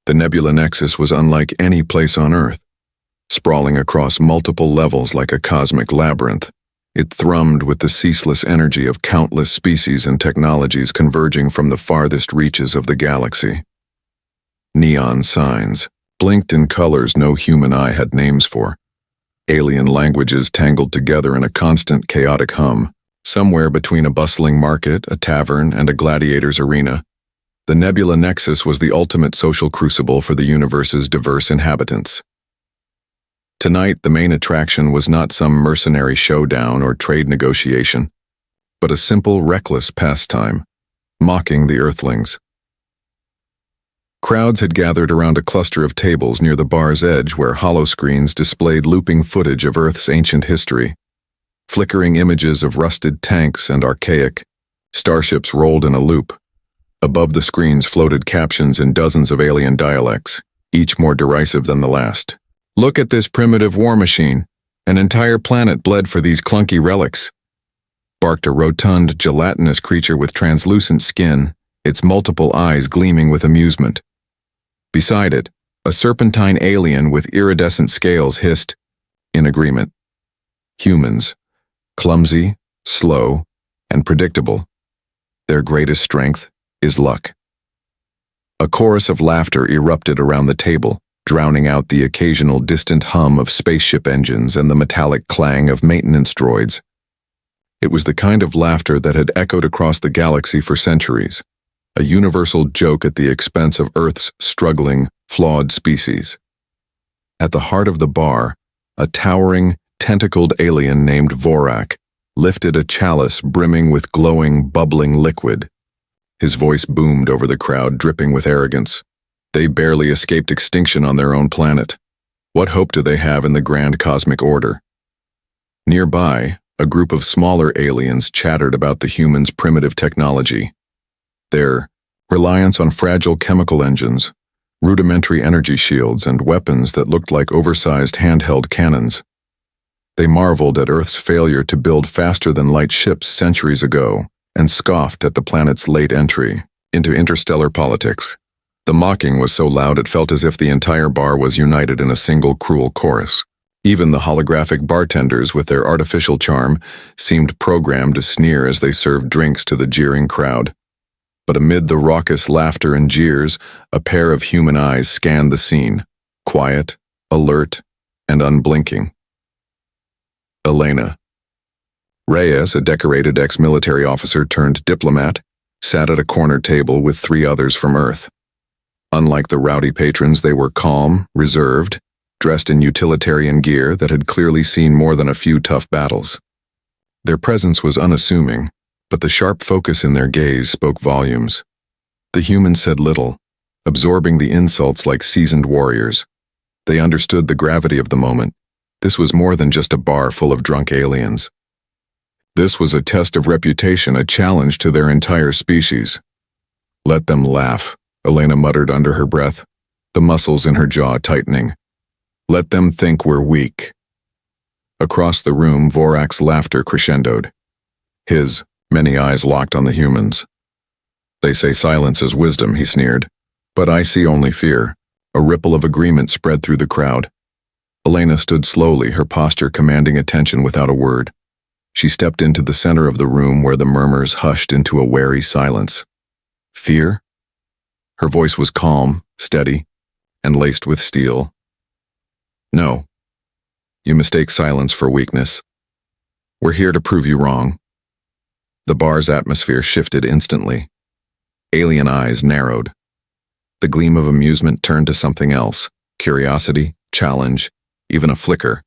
The Nebula Nexus was unlike any place on Earth. Sprawling across multiple levels like a cosmic labyrinth, it thrummed with the ceaseless energy of countless species and technologies converging from the farthest reaches of the galaxy. Neon signs blinked in colors no human eye had names for. Alien languages tangled together in a constant chaotic hum, somewhere between a bustling market, a tavern, and a gladiator's arena. The Nebula Nexus was the ultimate social crucible for the universe's diverse inhabitants. Tonight, the main attraction was not some mercenary showdown or trade negotiation, but a simple, reckless pastime, mocking the Earthlings. Crowds had gathered around a cluster of tables near the bar's edge where holoscreens displayed looping footage of Earth's ancient history. Flickering images of rusted tanks and archaic starships rolled in a loop. Above the screens floated captions in dozens of alien dialects, each more derisive than the last. "Look at this primitive war machine. An entire planet bled for these clunky relics," barked a rotund, gelatinous creature with translucent skin, its multiple eyes gleaming with amusement. Beside it, a serpentine alien with iridescent scales hissed, in agreement. Humans, clumsy, slow, and predictable. Their greatest strength is luck. A chorus of laughter erupted around the table, drowning out the occasional distant hum of spaceship engines and the metallic clang of maintenance droids. It was the kind of laughter that had echoed across the galaxy for centuries, a universal joke at the expense of Earth's struggling, flawed species. At the heart of the bar, a towering, tentacled alien named Vorak lifted a chalice brimming with glowing, bubbling liquid. His voice boomed over the crowd, dripping with arrogance. They barely escaped extinction on their own planet. What hope do they have in the grand cosmic order? Nearby, a group of smaller aliens chattered about the humans' primitive technology. Their reliance on fragile chemical engines, rudimentary energy shields, and weapons that looked like oversized handheld cannons. They marveled at Earth's failure to build faster-than-light ships centuries ago and scoffed at the planet's late entry into interstellar politics. The mocking was so loud it felt as if the entire bar was united in a single cruel chorus. Even the holographic bartenders with their artificial charm seemed programmed to sneer as they served drinks to the jeering crowd. But amid the raucous laughter and jeers, a pair of human eyes scanned the scene, quiet, alert, and unblinking. Elena. Reyes, a decorated ex-military officer turned diplomat, sat at a corner table with three others from Earth. Unlike the rowdy patrons, they were calm, reserved, dressed in utilitarian gear that had clearly seen more than a few tough battles. Their presence was unassuming, but the sharp focus in their gaze spoke volumes. The humans said little, absorbing the insults like seasoned warriors. They understood the gravity of the moment. This was more than just a bar full of drunk aliens. This was a test of reputation, a challenge to their entire species. "Let them laugh," Elena muttered under her breath, the muscles in her jaw tightening. "Let them think we're weak." Across the room, Vorak's laughter crescendoed. His many eyes locked on the humans. "They say silence is wisdom," he sneered. "But I see only fear." A ripple of agreement spread through the crowd. Elena stood slowly, her posture commanding attention without a word. She stepped into the center of the room where the murmurs hushed into a wary silence. "Fear?" Her voice was calm, steady, and laced with steel. "No. You mistake silence for weakness. We're here to prove you wrong." The bar's atmosphere shifted instantly. Alien eyes narrowed. The gleam of amusement turned to something else, curiosity, challenge, even a flicker.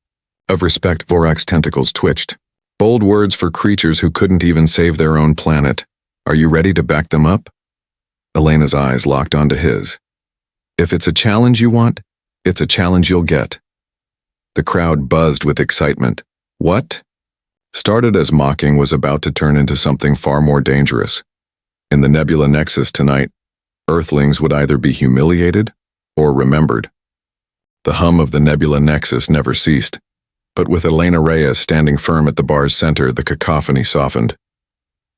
Of respect, Vorak's tentacles twitched. Bold words for creatures who couldn't even save their own planet. Are you ready to back them up? Elena's eyes locked onto his. If it's a challenge you want, it's a challenge you'll get. The crowd buzzed with excitement. What? Started as mocking was about to turn into something far more dangerous. In the Nebula Nexus tonight, Earthlings would either be humiliated or remembered. The hum of the Nebula Nexus never ceased, but with Elena Reyes standing firm at the bar's center, the cacophony softened.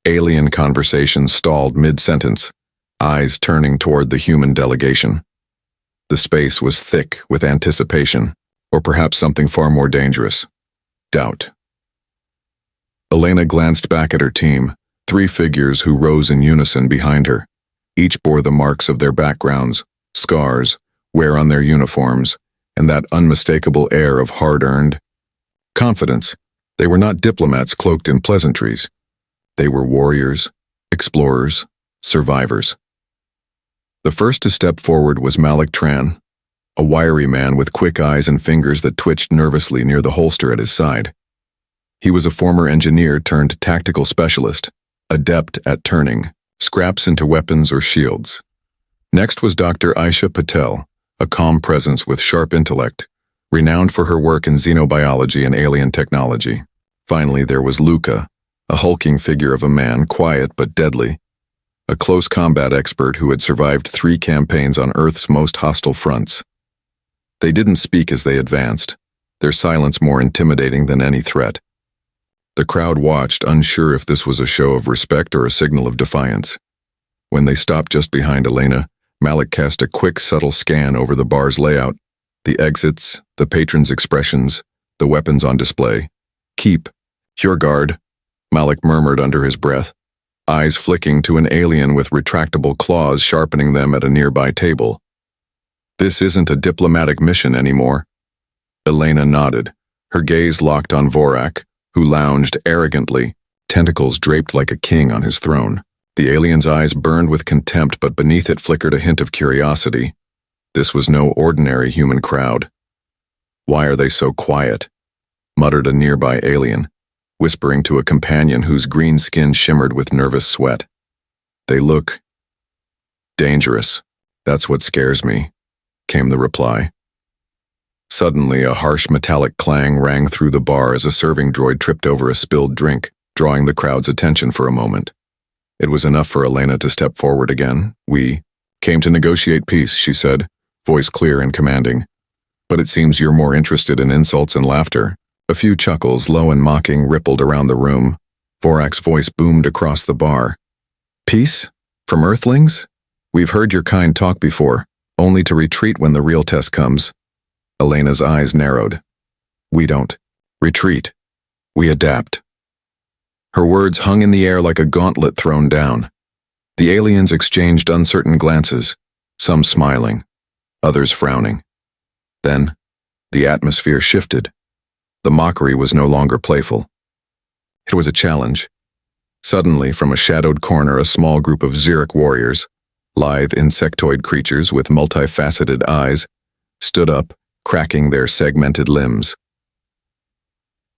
Alien conversations stalled mid-sentence, eyes turning toward the human delegation. The space was thick with anticipation, or perhaps something far more dangerous: doubt. Elena glanced back at her team, 3 figures who rose in unison behind her. Each bore the marks of their backgrounds, scars, wear on their uniforms, and that unmistakable air of hard-earned confidence. They were not diplomats cloaked in pleasantries. They were warriors, explorers, survivors. The first to step forward was Malik Tran, a wiry man with quick eyes and fingers that twitched nervously near the holster at his side. He was a former engineer turned tactical specialist, adept at turning scraps into weapons or shields. Next was Dr. Aisha Patel, a calm presence with sharp intellect, renowned for her work in xenobiology and alien technology. Finally, there was Luca, a hulking figure of a man, quiet but deadly, a close combat expert who had survived 3 campaigns on Earth's most hostile fronts. They didn't speak as they advanced, their silence more intimidating than any threat. The crowd watched, unsure if this was a show of respect or a signal of defiance. When they stopped just behind Elena, Malik cast a quick, subtle scan over the bar's layout, the exits, the patrons' expressions, the weapons on display. "Keep your guard," Malik murmured under his breath, eyes flicking to an alien with retractable claws sharpening them at a nearby table. "This isn't a diplomatic mission anymore." Elena nodded, her gaze locked on Vorak, who lounged arrogantly, tentacles draped like a king on his throne. The alien's eyes burned with contempt, but beneath it flickered a hint of curiosity. This was no ordinary human crowd. "Why are they so quiet?" muttered a nearby alien, whispering to a companion whose green skin shimmered with nervous sweat. "They look dangerous. That's what scares me," came the reply. Suddenly, a harsh metallic clang rang through the bar as a serving droid tripped over a spilled drink, drawing the crowd's attention for a moment. It was enough for Elena to step forward again. "We came to negotiate peace," she said, voice clear and commanding. "But it seems you're more interested in insults and laughter." A few chuckles, low and mocking, rippled around the room. Vorak's voice boomed across the bar. "Peace? From Earthlings? We've heard your kind talk before, only to retreat when the real test comes." Elena's eyes narrowed. "We don't retreat. We adapt." Her words hung in the air like a gauntlet thrown down. The aliens exchanged uncertain glances, some smiling, others frowning. Then, the atmosphere shifted. The mockery was no longer playful. It was a challenge. Suddenly, from a shadowed corner, a small group of Xeric warriors, lithe insectoid creatures with multifaceted eyes, stood up, cracking their segmented limbs.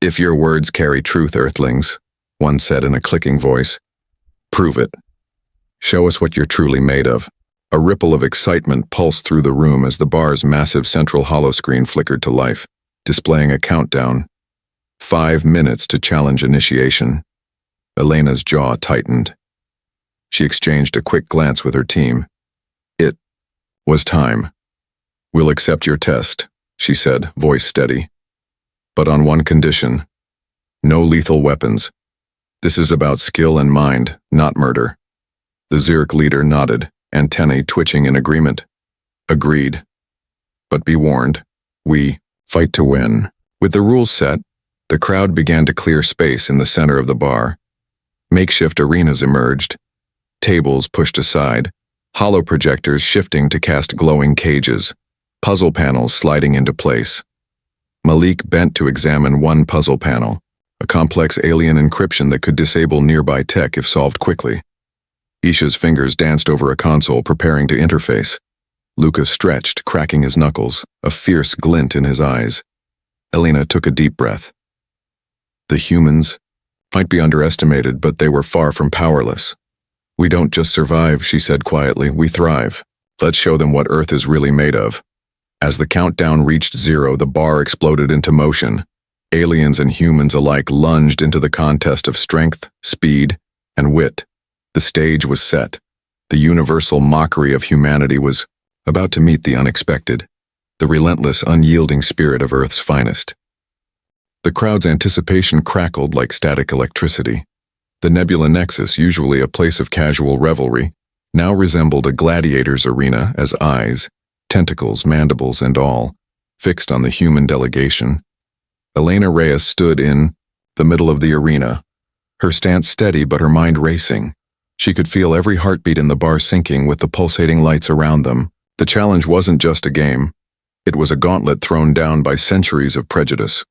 "If your words carry truth, Earthlings," one said in a clicking voice, "prove it. Show us what you're truly made of." A ripple of excitement pulsed through the room as the bar's massive central holoscreen flickered to life, displaying a countdown. 5 minutes to challenge initiation. Elena's jaw tightened. She exchanged a quick glance with her team. It was time. "We'll accept your test," she said, voice steady. "But on one condition. No lethal weapons. This is about skill and mind, not murder." The Xeric leader nodded, antennae twitching in agreement. "Agreed. But be warned, we fight to win." With the rules set, the crowd began to clear space in the center of the bar. Makeshift arenas emerged, tables pushed aside, hollow projectors shifting to cast glowing cages, puzzle panels sliding into place. Malik bent to examine one puzzle panel, a complex alien encryption that could disable nearby tech if solved quickly. Isha's fingers danced over a console preparing to interface. Lucas stretched, cracking his knuckles, a fierce glint in his eyes. Elena took a deep breath. The humans might be underestimated, but they were far from powerless. "We don't just survive," she said quietly, "we thrive. Let's show them what Earth is really made of." As the countdown reached 0, the bar exploded into motion. Aliens and humans alike lunged into the contest of strength, speed, and wit. The stage was set. The universal mockery of humanity was about to meet the unexpected, the relentless, unyielding spirit of Earth's finest. The crowd's anticipation crackled like static electricity. The Nebula Nexus, usually a place of casual revelry, now resembled a gladiator's arena as eyes, tentacles, mandibles, and all, fixed on the human delegation. Elena Reyes stood in the middle of the arena, her stance steady but her mind racing. She could feel every heartbeat in the bar sinking with the pulsating lights around them. The challenge wasn't just a game. It was a gauntlet thrown down by centuries of prejudice.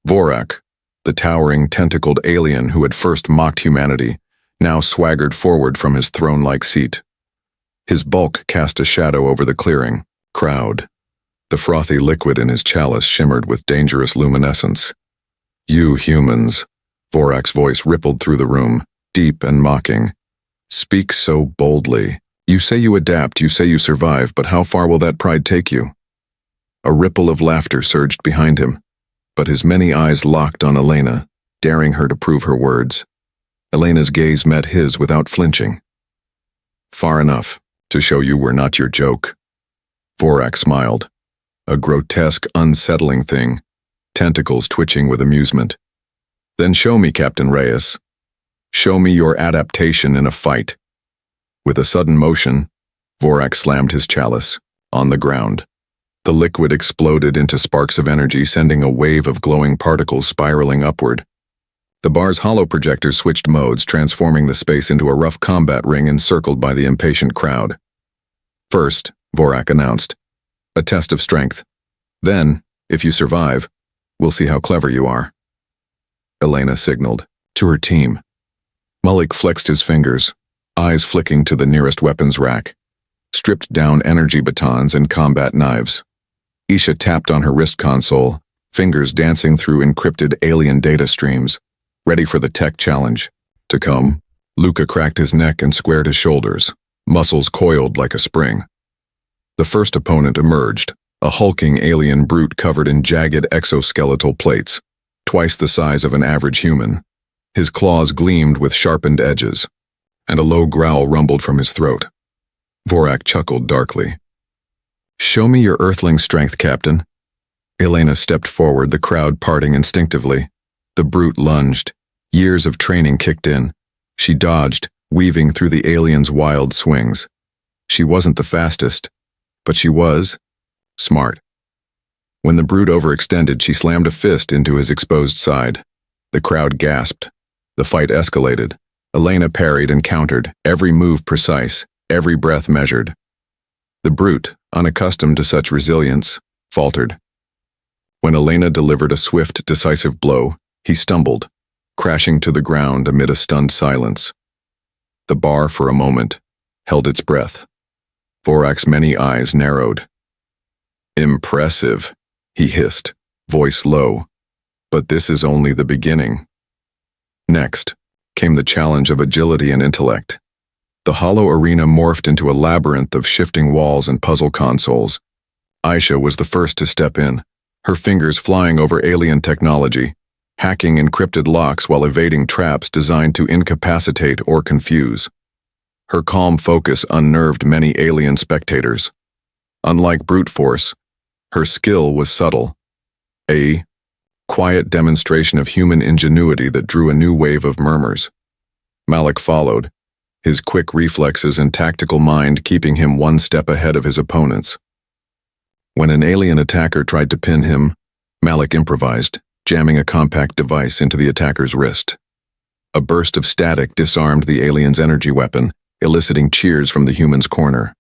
Vorak, the towering, tentacled alien who had first mocked humanity, now swaggered forward from his throne-like seat. His bulk cast a shadow over the clearing, crowd. The frothy liquid in his chalice shimmered with dangerous luminescence. "You humans," Vorak's voice rippled through the room, deep and mocking. "Speak so boldly. You say you adapt, you say you survive, but how far will that pride take you?" A ripple of laughter surged behind him, but his many eyes locked on Elena, daring her to prove her words. Elena's gaze met his without flinching. "Far enough to show you we're not your joke." Vorak smiled, a grotesque, unsettling thing, tentacles twitching with amusement. "Then show me, Captain Reyes. Show me your adaptation in a fight." With a sudden motion, Vorak slammed his chalice on the ground. The liquid exploded into sparks of energy, sending a wave of glowing particles spiraling upward. The bar's hollow projectors switched modes, transforming the space into a rough combat ring encircled by the impatient crowd. "First," Vorak announced, "a test of strength. Then, if you survive, we'll see how clever you are." Elena signaled to her team. Malik flexed his fingers, eyes flicking to the nearest weapons rack, stripped down energy batons and combat knives. Isha tapped on her wrist console, fingers dancing through encrypted alien data streams, ready for the tech challenge to come. Luca cracked his neck and squared his shoulders, muscles coiled like a spring. The first opponent emerged, a hulking alien brute covered in jagged exoskeletal plates, twice the size of an average human. His claws gleamed with sharpened edges, and a low growl rumbled from his throat. Vorak chuckled darkly. "Show me your Earthling strength, Captain." Elena stepped forward, the crowd parting instinctively. The brute lunged. Years of training kicked in. She dodged, weaving through the alien's wild swings. She wasn't the fastest, but she was smart. When the brute overextended, she slammed a fist into his exposed side. The crowd gasped. The fight escalated. Elena parried and countered, every move precise, every breath measured. The brute, unaccustomed to such resilience, faltered. When Elena delivered a swift, decisive blow, he stumbled, crashing to the ground amid a stunned silence. The bar, for a moment, held its breath. Vorak's many eyes narrowed. "Impressive," he hissed, voice low. "But this is only the beginning." Next came the challenge of agility and intellect. The hollow arena morphed into a labyrinth of shifting walls and puzzle consoles. Aisha was the first to step in, her fingers flying over alien technology, hacking encrypted locks while evading traps designed to incapacitate or confuse. Her calm focus unnerved many alien spectators. Unlike brute force, her skill was subtle, a quiet demonstration of human ingenuity that drew a new wave of murmurs. Malik followed, his quick reflexes and tactical mind keeping him one step ahead of his opponents. When an alien attacker tried to pin him, Malik improvised, jamming a compact device into the attacker's wrist. A burst of static disarmed the alien's energy weapon, eliciting cheers from the human's corner.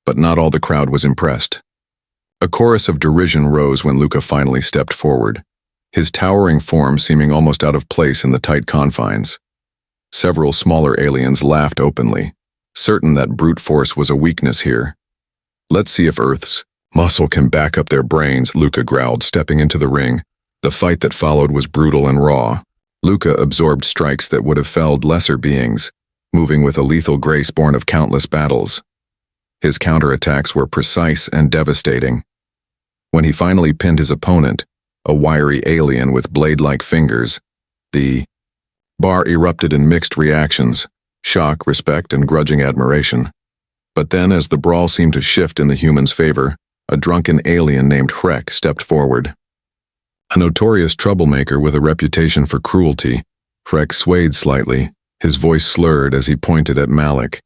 But not all the crowd was impressed. A chorus of derision rose when Luca finally stepped forward, his towering form seeming almost out of place in the tight confines. Several smaller aliens laughed openly, certain that brute force was a weakness here. "Let's see if Earth's muscle can back up their brains," Luca growled, stepping into the ring. The fight that followed was brutal and raw. Luca absorbed strikes that would have felled lesser beings, moving with a lethal grace born of countless battles. His counterattacks were precise and devastating. When he finally pinned his opponent, a wiry alien with blade-like fingers, the bar erupted in mixed reactions, shock, respect, and grudging admiration. But then, as the brawl seemed to shift in the human's favor, a drunken alien named Hrek stepped forward. A notorious troublemaker with a reputation for cruelty, Hrek swayed slightly, his voice slurred as he pointed at Malik.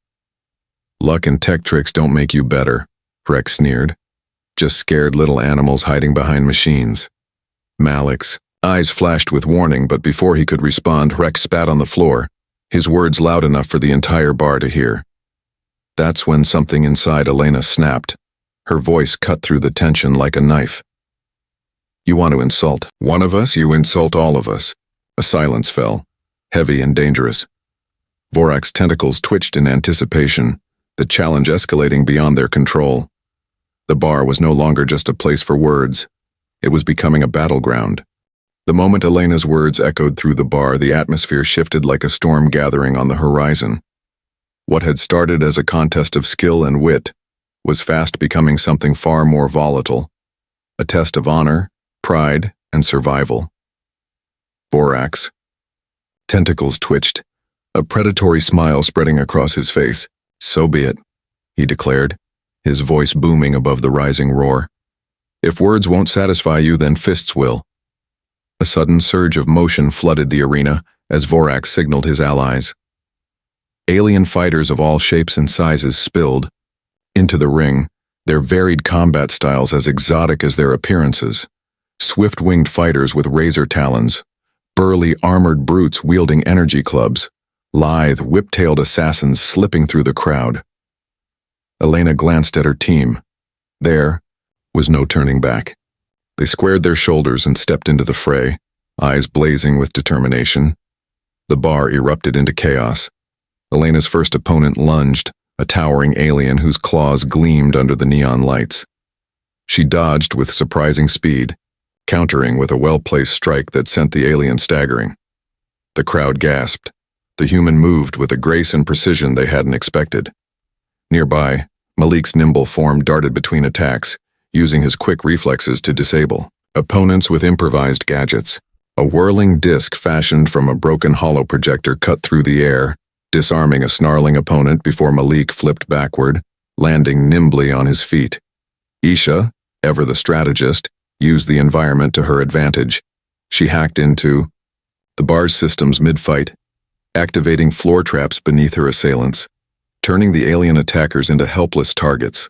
"Luck and tech tricks don't make you better," Hrek sneered, just scared little animals hiding behind machines. Malik's eyes flashed with warning, but before he could respond, Rex spat on the floor, his words loud enough for the entire bar to hear. That's when something inside Elena snapped. Her voice cut through the tension like a knife. You want to insult one of us, you insult all of us. A silence fell, heavy and dangerous. Vorak's tentacles twitched in anticipation, the challenge escalating beyond their control. The bar was no longer just a place for words. It was becoming a battleground. The moment Elena's words echoed through the bar, the atmosphere shifted like a storm gathering on the horizon. What had started as a contest of skill and wit was fast becoming something far more volatile, a test of honor, pride, and survival. Vorak's tentacles twitched, a predatory smile spreading across his face. So be it, he declared, his voice booming above the rising roar. If words won't satisfy you, then fists will. A sudden surge of motion flooded the arena as Vorak signaled his allies. Alien fighters of all shapes and sizes spilled into the ring, their varied combat styles as exotic as their appearances. Swift-winged fighters with razor talons, burly armored brutes wielding energy clubs, lithe, whip-tailed assassins slipping through the crowd. Elena glanced at her team. There was no turning back. They squared their shoulders and stepped into the fray, eyes blazing with determination. The bar erupted into chaos. Elena's first opponent lunged, a towering alien whose claws gleamed under the neon lights. She dodged with surprising speed, countering with a well-placed strike that sent the alien staggering. The crowd gasped. The human moved with a grace and precision they hadn't expected. Nearby, Malik's nimble form darted between attacks, using his quick reflexes to disable opponents with improvised gadgets. A whirling disc fashioned from a broken hollow projector cut through the air, disarming a snarling opponent before Malik flipped backward, landing nimbly on his feet. Isha, ever the strategist, used the environment to her advantage. She hacked into the bar's systems mid-fight, activating floor traps beneath her assailants, turning the alien attackers into helpless targets.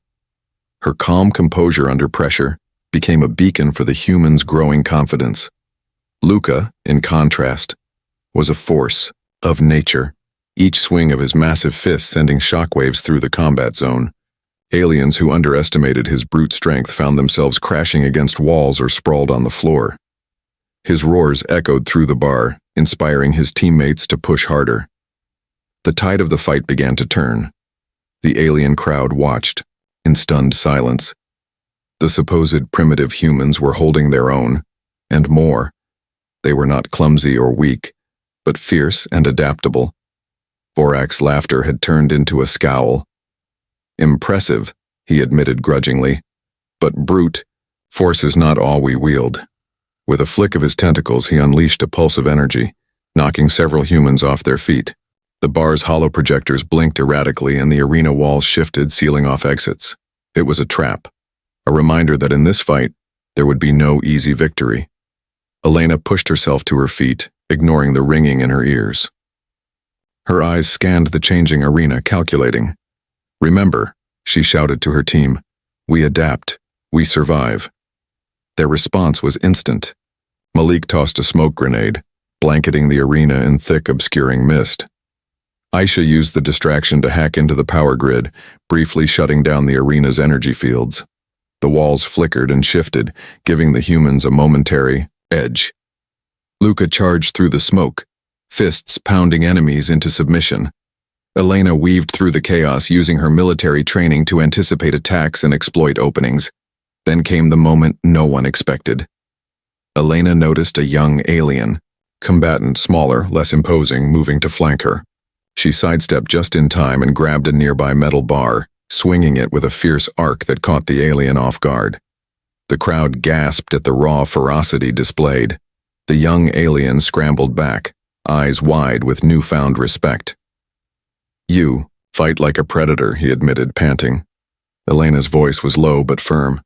Her calm composure under pressure became a beacon for the humans' growing confidence. Luca, in contrast, was a force of nature, each swing of his massive fist sending shockwaves through the combat zone. Aliens who underestimated his brute strength found themselves crashing against walls or sprawled on the floor. His roars echoed through the bar, inspiring his teammates to push harder. The tide of the fight began to turn. The alien crowd watched, in stunned silence. The supposed primitive humans were holding their own, and more. They were not clumsy or weak, but fierce and adaptable. Vorak's laughter had turned into a scowl. Impressive, he admitted grudgingly, but brute, force is not all we wield. With a flick of his tentacles, he unleashed a pulse of energy, knocking several humans off their feet. The bar's hollow projectors blinked erratically and the arena walls shifted, sealing off exits. It was a trap, a reminder that in this fight, there would be no easy victory. Elena pushed herself to her feet, ignoring the ringing in her ears. Her eyes scanned the changing arena, calculating. Remember, she shouted to her team, we adapt, we survive. Their response was instant. Malik tossed a smoke grenade, blanketing the arena in thick, obscuring mist. Aisha used the distraction to hack into the power grid, briefly shutting down the arena's energy fields. The walls flickered and shifted, giving the humans a momentary edge. Luca charged through the smoke, fists pounding enemies into submission. Elena weaved through the chaos, using her military training to anticipate attacks and exploit openings. Then came the moment no one expected. Elena noticed a young alien, combatant, smaller, less imposing, moving to flank her. She sidestepped just in time and grabbed a nearby metal bar, swinging it with a fierce arc that caught the alien off guard. The crowd gasped at the raw ferocity displayed. The young alien scrambled back, eyes wide with newfound respect. You fight like a predator, he admitted, panting. Elena's voice was low but firm.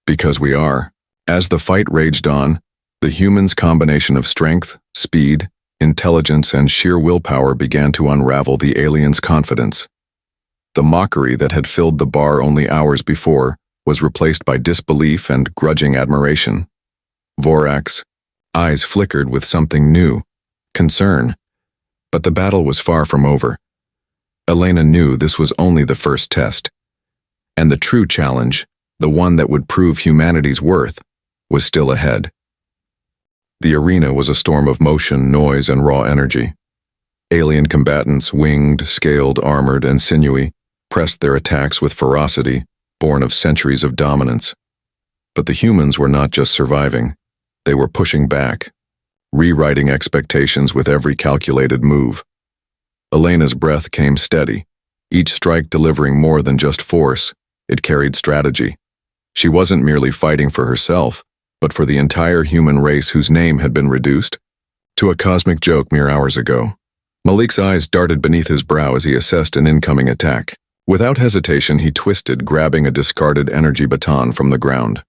Because we are. As the fight raged on, the humans' combination of strength, speed, intelligence, and sheer willpower began to unravel the aliens' confidence. The mockery that had filled the bar only hours before was replaced by disbelief and grudging admiration. Vorak's eyes flickered with something new, concern. But the battle was far from over. Elena knew this was only the first test. And the true challenge, the one that would prove humanity's worth, was still ahead. The arena was a storm of motion, noise, and raw energy. Alien combatants, winged, scaled, armored, and sinewy, pressed their attacks with ferocity, born of centuries of dominance. But the humans were not just surviving. They were pushing back, rewriting expectations with every calculated move. Elena's breath came steady, each strike delivering more than just force. It carried strategy. She wasn't merely fighting for herself, but for the entire human race whose name had been reduced to a cosmic joke mere hours ago. Malik's eyes darted beneath his brow as he assessed an incoming attack. Without hesitation, he twisted, grabbing a discarded energy baton from the ground.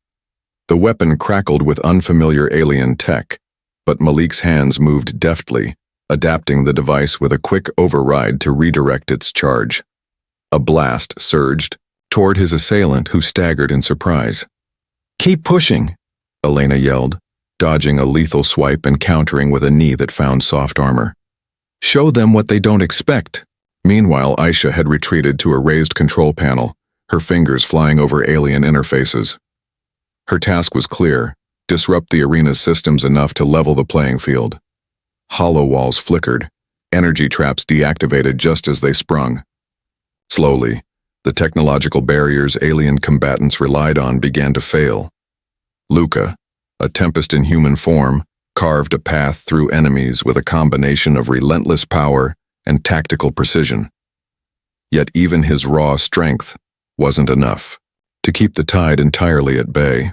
The weapon crackled with unfamiliar alien tech, but Malik's hands moved deftly, adapting the device with a quick override to redirect its charge. A blast surged toward his assailant, who staggered in surprise. "Keep pushing," Elena yelled, dodging a lethal swipe and countering with a knee that found soft armor. "Show them what they don't expect." Meanwhile, Aisha had retreated to a raised control panel, her fingers flying over alien interfaces. Her task was clear: disrupt the arena's systems enough to level the playing field. Hollow walls flickered, energy traps deactivated just as they sprung. Slowly, the technological barriers alien combatants relied on began to fail. Luca, a tempest in human form, carved a path through enemies with a combination of relentless power and tactical precision. Yet even his raw strength wasn't enough to keep the tide entirely at bay.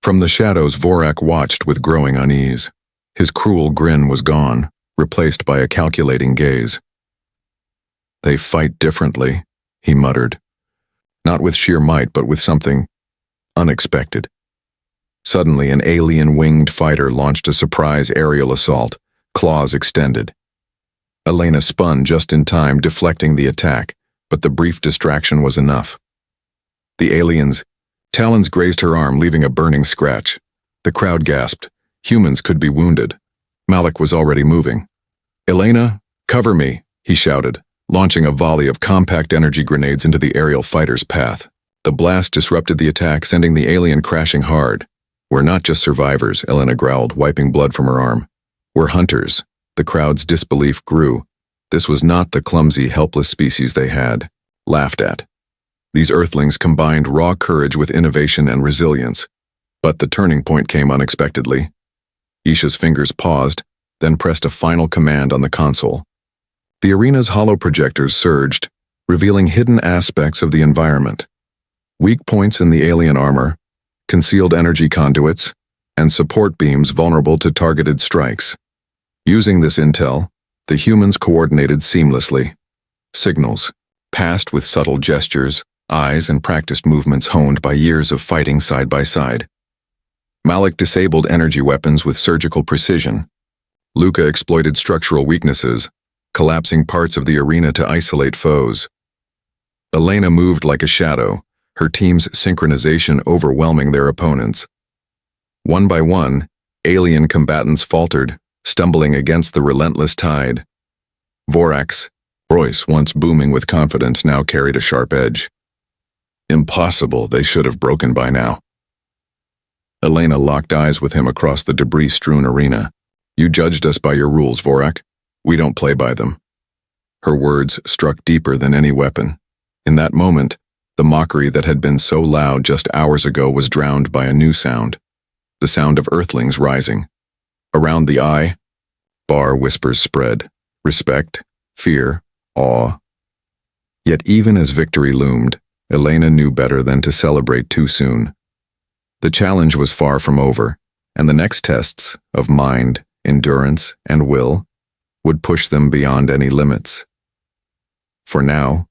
From the shadows, Vorak watched with growing unease. His cruel grin was gone, replaced by a calculating gaze. "They fight differently," he muttered. Not with sheer might, but with something unexpected. Suddenly, an alien winged fighter launched a surprise aerial assault, claws extended. Elena spun just in time, deflecting the attack, but the brief distraction was enough. The alien's talons grazed her arm, leaving a burning scratch. The crowd gasped. Humans could be wounded. Malik was already moving. "Elena, cover me," he shouted, launching a volley of compact energy grenades into the aerial fighter's path. The blast disrupted the attack, sending the alien crashing hard. "We're not just survivors," Elena growled, wiping blood from her arm. "We're hunters." The crowd's disbelief grew. This was not the clumsy, helpless species they had laughed at. These Earthlings combined raw courage with innovation and resilience. But the turning point came unexpectedly. Isha's fingers paused, then pressed a final command on the console. The arena's hollow projectors surged, revealing hidden aspects of the environment. Weak points in the alien armor, concealed energy conduits, and support beams vulnerable to targeted strikes. Using this intel, the humans coordinated seamlessly. Signals, passed with subtle gestures, eyes, and practiced movements honed by years of fighting side by side. Malik disabled energy weapons with surgical precision. Luca exploited structural weaknesses, collapsing parts of the arena to isolate foes. Elena moved like a shadow, her team's synchronization overwhelming their opponents. One by one, alien combatants faltered, stumbling against the relentless tide. Vorak's voice, once booming with confidence, now carried a sharp edge. "Impossible, they should have broken by now." Elena locked eyes with him across the debris-strewn arena. "You judged us by your rules, Vorak. We don't play by them." Her words struck deeper than any weapon. In that moment, the mockery that had been so loud just hours ago was drowned by a new sound. The sound of Earthlings rising. Around the eye, bar whispers spread. Respect, fear, awe. Yet even as victory loomed, Elena knew better than to celebrate too soon. The challenge was far from over, and the next tests of mind, endurance, and will would push them beyond any limits. For now,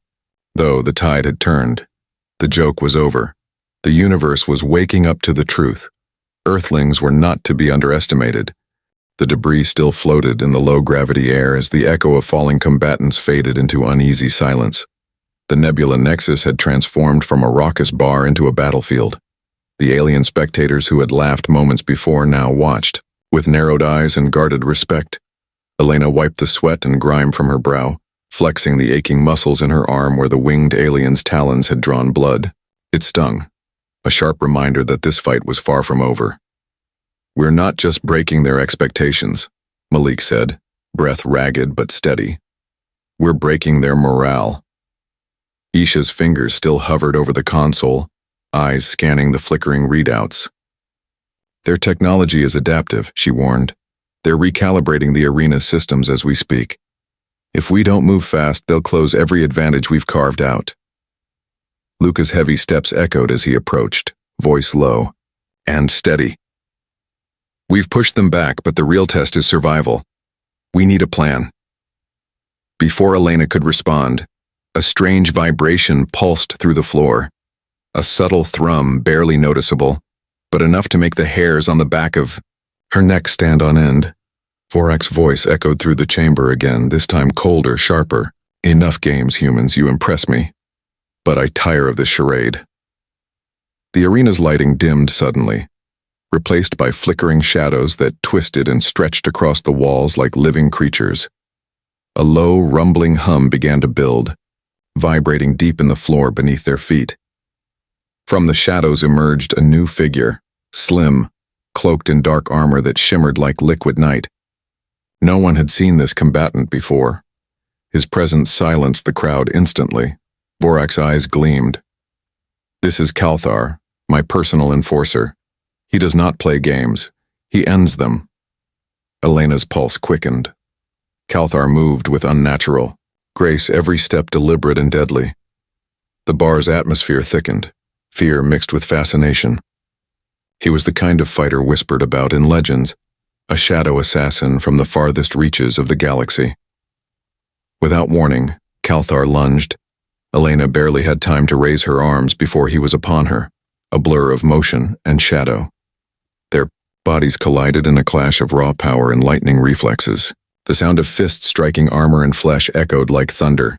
though the tide had turned, the joke was over. The universe was waking up to the truth. Earthlings were not to be underestimated. The debris still floated in the low-gravity air as the echo of falling combatants faded into uneasy silence. The Nebula Nexus had transformed from a raucous bar into a battlefield. The alien spectators who had laughed moments before now watched, with narrowed eyes and guarded respect. Elena wiped the sweat and grime from her brow, flexing the aching muscles in her arm where the winged alien's talons had drawn blood. It stung, a sharp reminder that this fight was far from over. "We're not just breaking their expectations," Malik said, breath ragged but steady. "We're breaking their morale." Isha's fingers still hovered over the console, eyes scanning the flickering readouts. "Their technology is adaptive," she warned. "They're recalibrating the arena's systems as we speak. If we don't move fast, they'll close every advantage we've carved out." Luca's heavy steps echoed as he approached, voice low and steady. "We've pushed them back, but the real test is survival. We need a plan." Before Elena could respond, a strange vibration pulsed through the floor. A subtle thrum, barely noticeable, but enough to make the hairs on the back of her neck stand on end. Vorak's voice echoed through the chamber again, this time colder, sharper. "Enough games, humans, you impress me. But I tire of this charade." The arena's lighting dimmed suddenly, replaced by flickering shadows that twisted and stretched across the walls like living creatures. A low, rumbling hum began to build, vibrating deep in the floor beneath their feet. From the shadows emerged a new figure, slim, cloaked in dark armor that shimmered like liquid night. No one had seen this combatant before. His presence silenced the crowd instantly. Vorak's eyes gleamed. "This is Kalthar, my personal enforcer. He does not play games. He ends them." Elena's pulse quickened. Kalthar moved with unnatural grace, every step deliberate and deadly. The bar's atmosphere thickened, fear mixed with fascination. He was the kind of fighter whispered about in legends, a shadow assassin from the farthest reaches of the galaxy. Without warning, Kalthar lunged. Elena barely had time to raise her arms before he was upon her, a blur of motion and shadow. Their bodies collided in a clash of raw power and lightning reflexes. The sound of fists striking armor and flesh echoed like thunder.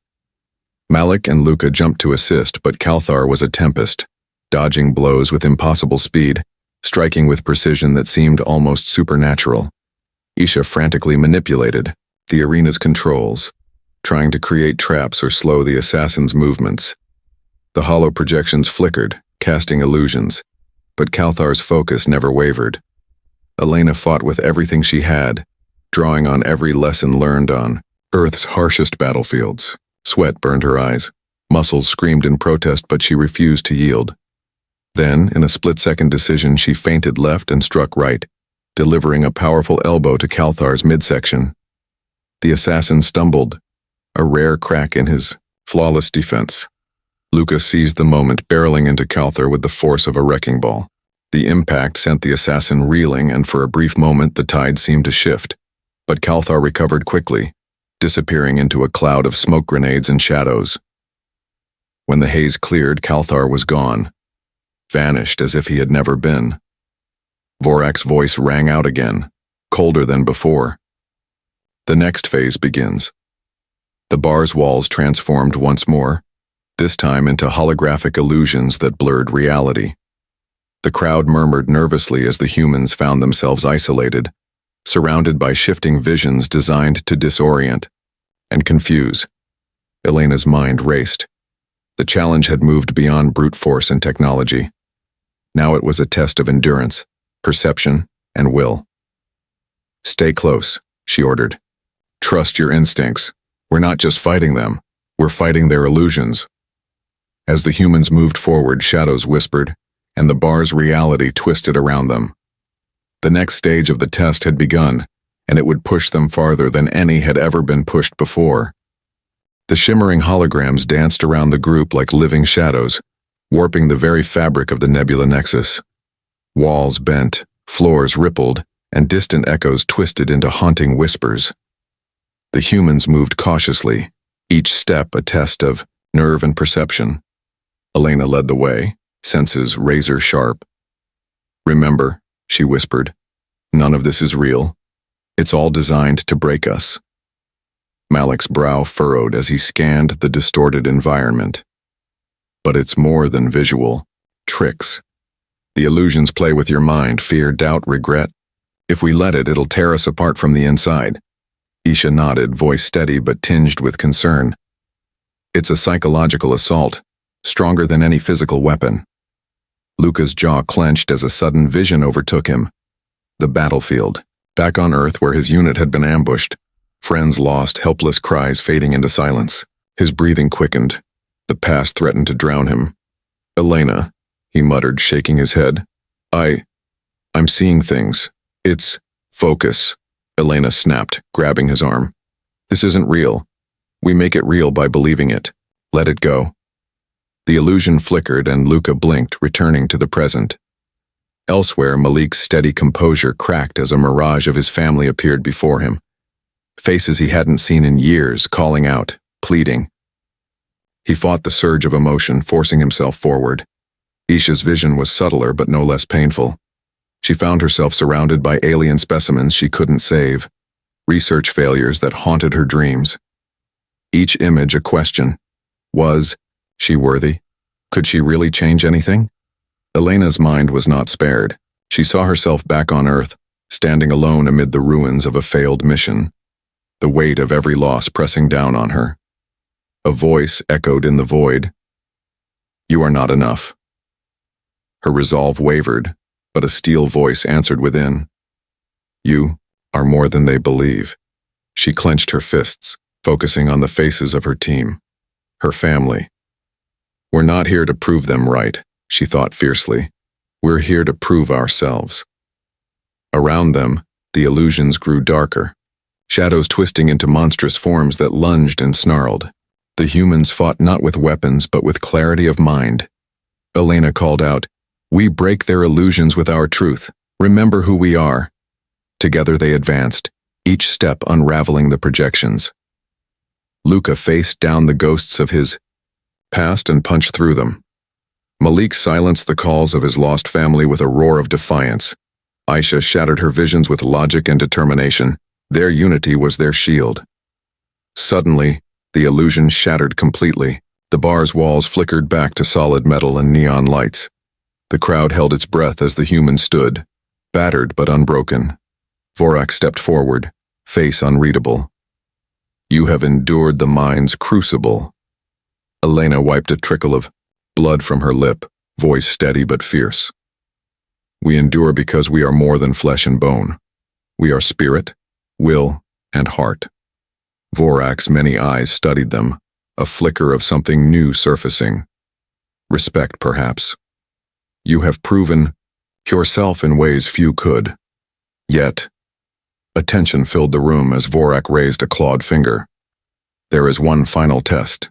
Malik and Luca jumped to assist, but Kalthar was a tempest, dodging blows with impossible speed, striking with precision that seemed almost supernatural. Isha frantically manipulated the arena's controls, trying to create traps or slow the assassin's movements. The hollow projections flickered, casting illusions, but Kalthar's focus never wavered. Elena fought with everything she had, drawing on every lesson learned on Earth's harshest battlefields. Sweat burned her eyes. Muscles screamed in protest, but she refused to yield. Then, in a split-second decision, she feinted left and struck right, delivering a powerful elbow to Kalthar's midsection. The assassin stumbled, a rare crack in his flawless defense. Luca seized the moment, barreling into Kalthar with the force of a wrecking ball. The impact sent the assassin reeling, and for a brief moment the tide seemed to shift. But Kalthar recovered quickly, disappearing into a cloud of smoke grenades and shadows. When the haze cleared, Kalthar was gone, vanished as if he had never been. Vorak's voice rang out again, colder than before. The next phase begins. The bar's walls transformed once more, this time into holographic illusions that blurred reality. The crowd murmured nervously as the humans found themselves isolated, surrounded by shifting visions designed to disorient and confuse. Elena's mind raced. The challenge had moved beyond brute force and technology. Now it was a test of endurance, perception, and will. "Stay close," she ordered. "Trust your instincts. We're not just fighting them, we're fighting their illusions." As the humans moved forward, shadows whispered, and the bar's reality twisted around them. The next stage of the test had begun, and it would push them farther than any had ever been pushed before. The shimmering holograms danced around the group like living shadows, warping the very fabric of the Nebula Nexus. Walls bent, floors rippled, and distant echoes twisted into haunting whispers. The humans moved cautiously, each step a test of nerve and perception. Elena led the way, senses razor sharp. "Remember," she whispered, "none of this is real. It's all designed to break us." Malik's brow furrowed as he scanned the distorted environment. But it's more than visual. Tricks. The illusions play with your mind, fear, doubt, regret. If we let it, it'll tear us apart from the inside. Isha nodded, voice steady but tinged with concern. It's a psychological assault, stronger than any physical weapon. Luca's jaw clenched as a sudden vision overtook him. The battlefield, back on Earth where his unit had been ambushed. Friends lost, helpless cries fading into silence. His breathing quickened. The past threatened to drown him. Elena, he muttered, shaking his head. I'm seeing things. It's focus. Elena snapped, grabbing his arm. This isn't real. We make it real by believing it. Let it go. The illusion flickered and Luca blinked, returning to the present. Elsewhere, Malik's steady composure cracked as a mirage of his family appeared before him. Faces he hadn't seen in years, calling out, pleading. He fought the surge of emotion, forcing himself forward. Isha's vision was subtler but no less painful. She found herself surrounded by alien specimens she couldn't save, research failures that haunted her dreams. Each image a question. Was she worthy? Could she really change anything? Elena's mind was not spared. She saw herself back on Earth, standing alone amid the ruins of a failed mission, the weight of every loss pressing down on her. A voice echoed in the void. You are not enough. Her resolve wavered, but a steel voice answered within. You are more than they believe. She clenched her fists, focusing on the faces of her team, her family. We're not here to prove them right, she thought fiercely. We're here to prove ourselves. Around them, the illusions grew darker, shadows twisting into monstrous forms that lunged and snarled. The humans fought not with weapons but with clarity of mind. Elena called out, We break their illusions with our truth. Remember who we are. Together they advanced, each step unraveling the projections. Luca faced down the ghosts of his past and punched through them. Malik silenced the calls of his lost family with a roar of defiance. Aisha shattered her visions with logic and determination. Their unity was their shield. Suddenly, the illusion shattered completely. The bar's walls flickered back to solid metal and neon lights. The crowd held its breath as the human stood, battered but unbroken. Vorak stepped forward, face unreadable. You have endured the mind's crucible. Elena wiped a trickle of blood from her lip, voice steady but fierce. We endure because we are more than flesh and bone. We are spirit, will, and heart. Vorak's many eyes studied them, a flicker of something new surfacing. Respect, perhaps. You have proven yourself in ways few could. Yet, attention filled the room as Vorak raised a clawed finger. There is one final test.